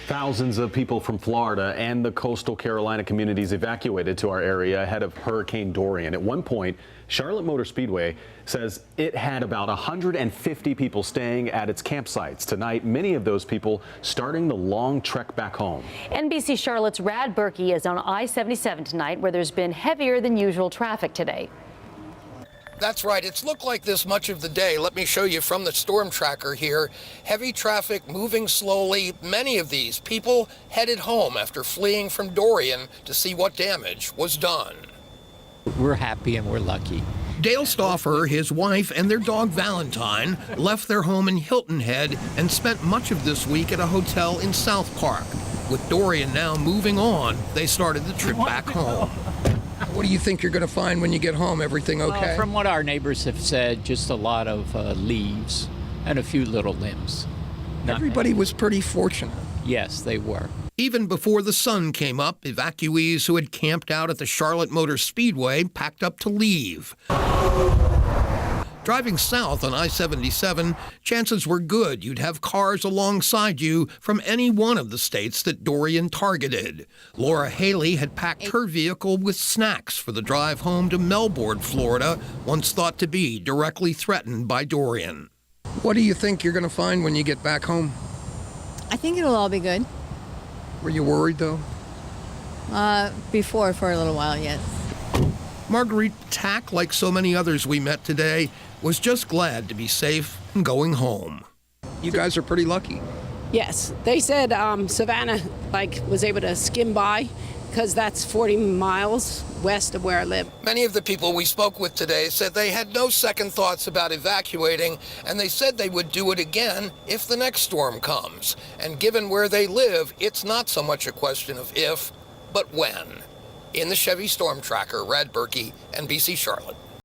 Thousands of people from Florida and the coastal Carolina communities evacuated to our area ahead of Hurricane Dorian. At one point, Charlotte Motor Speedway says it had about 150 people staying at its campsites. Tonight, many of those people starting the long trek back home. NBC Charlotte's Brad Berkey is on I-77 tonight, where there's been heavier than usual traffic today. That's right. It's looked like this much of the day. Let me show you from the storm tracker here. Heavy traffic moving slowly. Many of these people headed home after fleeing from Dorian to see what damage was done. We're happy and we're lucky. Dale Stauffer, his wife, and their dog Valentine left their home in Hilton Head and spent much of this week at a hotel in South Park. With Dorian now moving on, they started the trip back home. What do you think you're going to find when you get home? Everything okay? From what our neighbors have said, just a lot of leaves and a few little limbs. Everybody was pretty fortunate. Yes, they were. Even before the sun came up, evacuees who had camped out at the Charlotte Motor Speedway packed up to leave. Driving south on I-77, chances were good you'd have cars alongside you from any one of the states that Dorian targeted. Laura Haley had packed her vehicle with snacks for the drive home to Melbourne, Florida, once thought to be directly threatened by Dorian. What do you think you're going to find when you get back home? I think it'll all be good. Were you worried, though? Before, for a little while, yes. Marguerite Tack, like so many others we met today, was just glad to be safe and going home. You guys are pretty lucky. Yes, they said Savannah was able to skim by because that's 40 miles west of where I live. Many of the people we spoke with today said they had no second thoughts about evacuating, and they said they would do it again if the next storm comes. And given where they live, it's not so much a question of if, but when. In the Chevy Storm Tracker, Brad Berkey, NBC Charlotte.